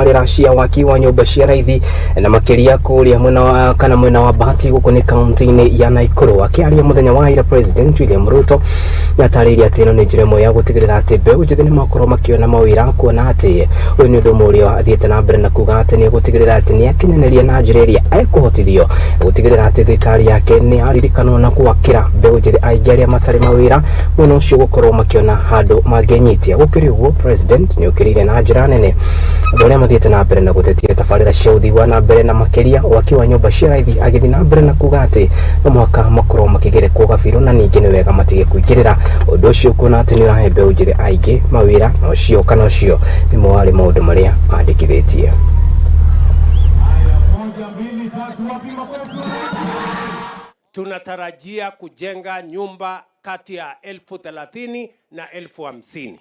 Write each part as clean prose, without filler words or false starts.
tabarira cia waki wa nyumba cia raithi na makiria kuria mwena wa Bahati guku ni kaunti-ini ya Nakuru. Akiaria muthenya wa ira, President William Ruto atariria ati ino ni njira imwe ya gutigirira ati mbeũ njithi ni makorwo makiona mawira, kuona ati uyu ni undu umwe uria athiite na mbere na kuga ati ni gutigirira ati ni akinyaneria na njira iria ekuhotithio gutigirira ati thirikari yake ni aririkanwo na gwakira mbeũ njithi aingi aria matari mawira muno ucio gukorwo makiona handu mangenyitia. Gukiri uguo, President ni ukirire na njira nene andu aria mathiite na mbere na gutetia tabarira cia uthii wa na mbere na makiria waki wa nyumba cia raithi, agithi na mbere na kuga ati no mwaka makorwo makigerekwo gabiru na ningi ni wega matige kuingirira undu ucio, kuona ati ni urahe mbeũ njithi aingi mawira na ucio kana ucio ni mwari maundu maria andikithitie. Tunatarajia kujenga nyumba kati ya 30,000 na 50,000.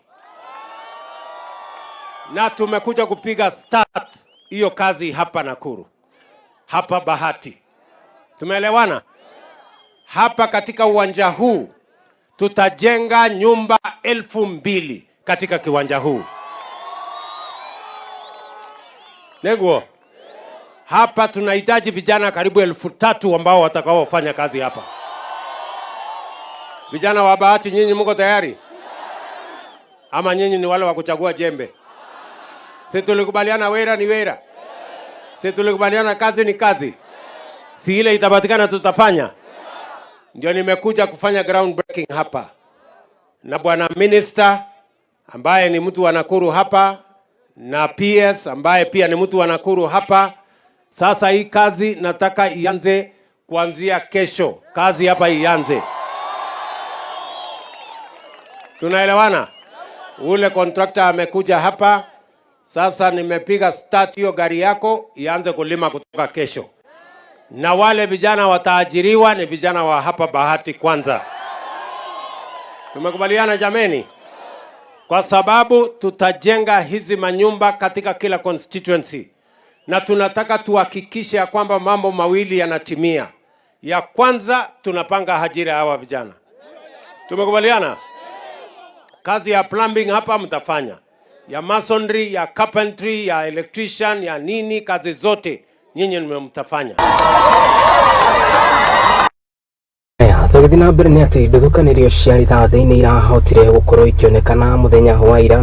Na tumekuja kupiga start hiyo kazi hapa Nakuru. Hapa Bahati. Tumeelewana? Hapa katika uwanja huu tutajenga nyumba 2,000 katika kiwanja huu. Neguo. Hapa tunahitaji vijana karibu 3,000 ambao watakaofanya kazi hapa. Vijana wa Bahati, nyinyi mko tayari? Ama nyinyi ni wale wa kuchagua jembe? Si tulikubaliana wera ni wera? Si tulikubaliana kazi ni kazi? Si ile itapatikana tutafanya? Ndio nimekuja kufanya ground breaking hapa na bwana minister ambaye ni mtu wa Nakuru hapa, na PS ambaye pia ni mtu wa Nakuru hapa. Sasa hii kazi nataka ianze kuanzia kesho. Kazi hapa ianze. Tunaelewana? Ule contractor amekuja hapa. Sasa nimepiga start hiyo gari yako ianze kulima kutoka kesho. Na wale vijana wataajiriwa ni vijana wa hapa Bahati kwanza. Tumekubaliana jameni? Kwa sababu tutajenga hizi manyumba katika kila constituency. Na tunataka tuhakikishe ya kwamba mambo mawili yanatimia. Ya kwanza, tunapanga ajira hawa vijana. Tumekubaliana? Kazi ya plumbing hapa mtafanya. Ya masonry, ya carpentry, ya electrician, ya nini, kazi zote nyinyi mtafanya. Tugithina mbere ni ati nduthukanĩrio cia rithathi ni irahotire gukorwo ikionekana muthenya wa ira.